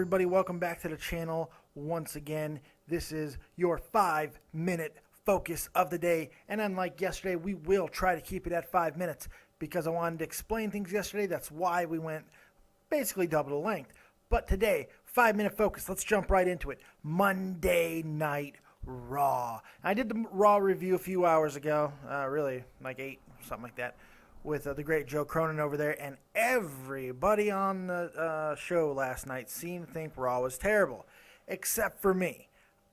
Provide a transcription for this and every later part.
everybody? Welcome back to the channel once again. This is your 5-minute focus of the day. And unlike yesterday, we will try to keep it at 5 minutes because I wanted to explain things yesterday. That's why we went basically double the length. But today, 5-minute focus. Let's jump right into it. Monday Night Raw. I did the Raw review a few hours ago, really like 8, something like that, with the great Joe Cronin over there, and everybody on the show last night seemed to think Raw was terrible, except for me.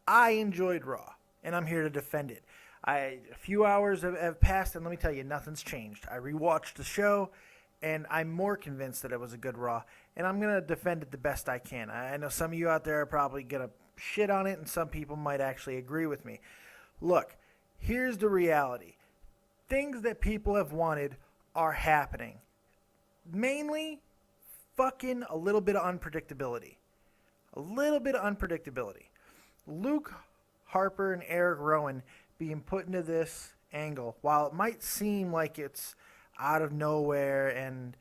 I enjoyed Raw, and I'm here to defend it. A few hours have passed, and let me tell you, nothing's changed. I rewatched the show, and I'm more convinced that it was a good Raw, and I'm going to defend it the best I can. I know some of you out there are probably going to shit on it, and some people might actually agree with me. Look, here's the reality. Things that people have wanted are happening. Mainly, fucking a little bit of unpredictability. A little bit of unpredictability. Luke Harper and Eric Rowan being put into this angle, while it might seem like it's out of nowhere and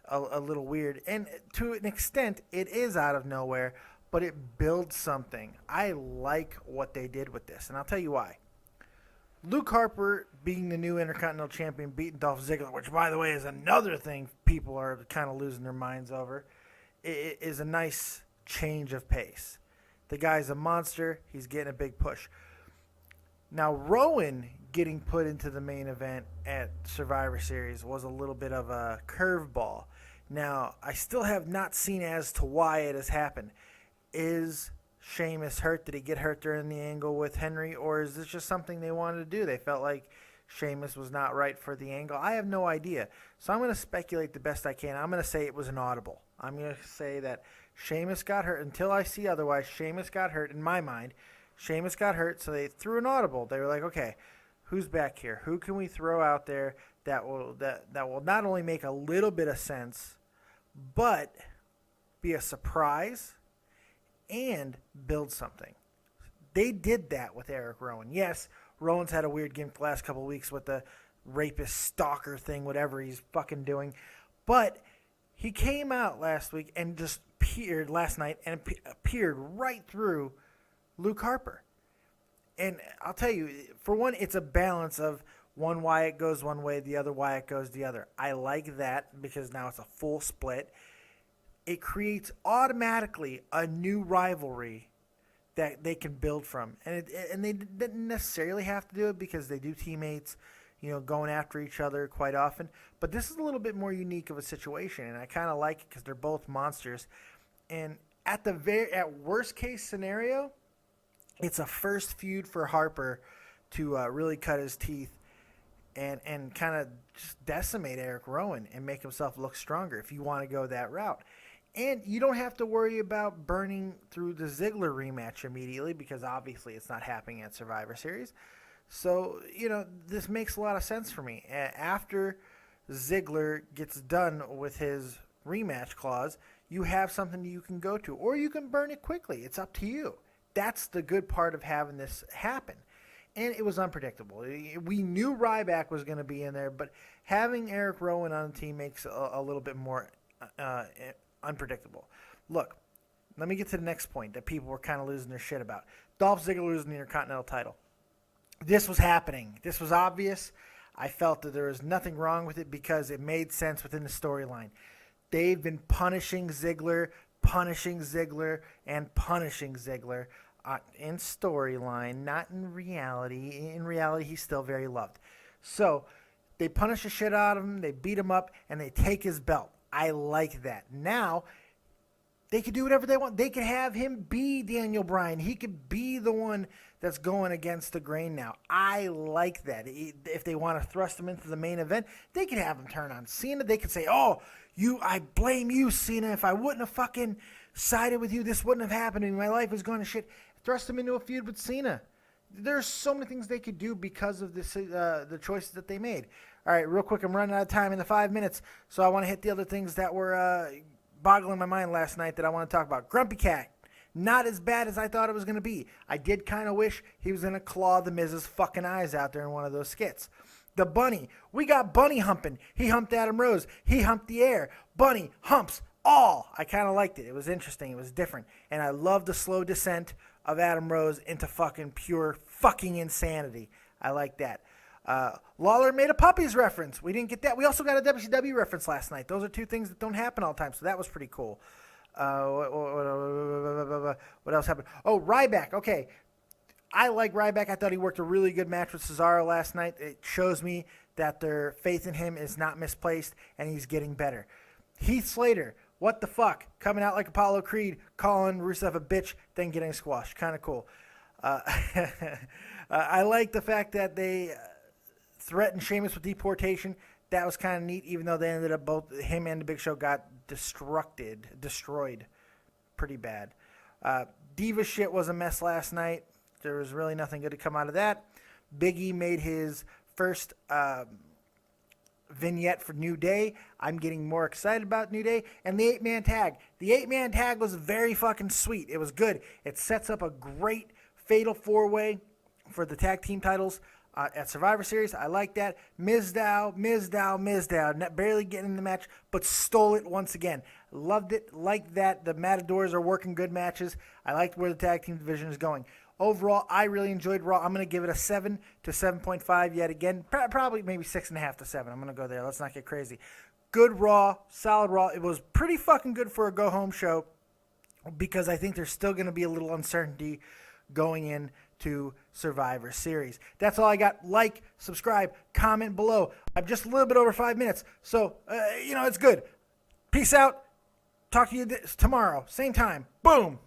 a little weird, and to an extent, it is out of nowhere, but it builds something. I like what they did with this, and I'll tell you why. Luke Harper being the new Intercontinental Champion, beating Dolph Ziggler, which, by the way, is another thing people are kind of losing their minds over, it is a nice change of pace. The guy's a monster. He's getting a big push. Now, Rowan getting put into the main event at Survivor Series was a little bit of a curveball. Now, I still have not seen as to why it has happened. Is Sheamus hurt? Did he get hurt during the angle with Henry, or is this just something they wanted to do? They felt like Sheamus was not right for the angle. I have no idea. So I'm going to speculate the best I can. I'm going to say it was an audible. I'm going to say that Sheamus got hurt. Until I see otherwise, Sheamus got hurt. In my mind, Sheamus got hurt, so they threw an audible. They were like, okay, who's back here? Who can we throw out there that will not only make a little bit of sense, but be a surprise and build something? They did that with Eric Rowan. Yes, Rowan's had a weird gimmick the last couple of weeks with the rapist stalker thing, whatever he's fucking doing. But he came out last week and just appeared last night and appeared right through Luke Harper. And I'll tell you, for one, it's a balance of one Wyatt goes one way, the other Wyatt goes the other. I like that because now it's a full split. It creates automatically a new rivalry that they can build from. And they didn't necessarily have to do it because they do teammates, going after each other quite often. But this is a little bit more unique of a situation, and I kind of like it because they're both monsters. And at worst case scenario, it's a first feud for Harper to really cut his teeth and kind of just decimate Eric Rowan and make himself look stronger if you want to go that route. And you don't have to worry about burning through the Ziggler rematch immediately because obviously it's not happening at Survivor Series. So, this makes a lot of sense for me. After Ziggler gets done with his rematch clause, you have something you can go to, or you can burn it quickly. It's up to you. That's the good part of having this happen. And it was unpredictable. We knew Ryback was going to be in there, but having Eric Rowan on the team makes a little bit more unpredictable. Look, let me get to the next point that people were kind of losing their shit about. Dolph Ziggler losing the Intercontinental title. This was happening. This was obvious. I felt that there was nothing wrong with it because it made sense within the storyline. They've been punishing Ziggler, and punishing Ziggler in storyline, not in reality. In reality, he's still very loved. So they punish the shit out of him, they beat him up, and they take his belt. I like that. Now, they could do whatever they want. They could have him be Daniel Bryan. He could be the one that's going against the grain now. I like that. If they want to thrust him into the main event, they could have him turn on Cena. They could say, I blame you, Cena. If I wouldn't have fucking sided with you, this wouldn't have happened to me. My life was going to shit. Thrust him into a feud with Cena. There's so many things they could do because of this, the choices that they made. All right, real quick, I'm running out of time in the 5 minutes, so I want to hit the other things that were boggling my mind last night that I want to talk about. Grumpy Cat, not as bad as I thought it was going to be. I did kind of wish he was going to claw the Miz's fucking eyes out there in one of those skits. The Bunny, we got Bunny humping. He humped Adam Rose. He humped the air. Bunny humps all. I kind of liked it. It was interesting. It was different. And I loved the slow descent of Adam Rose into fucking pure fucking insanity. I like that. Lawler made a Puppies reference. We didn't get that. We also got a WCW reference last night. Those are two things that don't happen all the time, so that was pretty cool. What else happened? Oh, Ryback. Okay. I like Ryback. I thought he worked a really good match with Cesaro last night. It shows me that their faith in him is not misplaced, and he's getting better. Heath Slater, what the fuck? Coming out like Apollo Creed, calling Rusev a bitch, then getting squashed. Kind of cool. I like the fact that they threatened Sheamus with deportation. That was kind of neat, even though they ended up both, him and the Big Show got destroyed pretty bad. Diva shit was a mess last night. There was really nothing good to come out of that. Big E made his first vignette for New Day. I'm getting more excited about New Day. And the 8-man tag. The 8-man tag was very fucking sweet. It was good. It sets up a great fatal 4-way for the tag team titles at Survivor Series. I like that. Mizdow, barely getting in the match, but stole it once again. Loved it. Like that. The Matadors are working good matches. I liked where the tag team division is going. Overall, I really enjoyed Raw. I'm going to give it a 7 to 7.5 yet again. Probably maybe 6.5 to 7. I'm going to go there. Let's not get crazy. Good Raw. Solid Raw. It was pretty fucking good for a go-home show because I think there's still going to be a little uncertainty going into Survivor Series. That's all I got. Like, subscribe, comment below. I'm just a little bit over 5 minutes, so, it's good. Peace out. Talk to you tomorrow. Same time. Boom.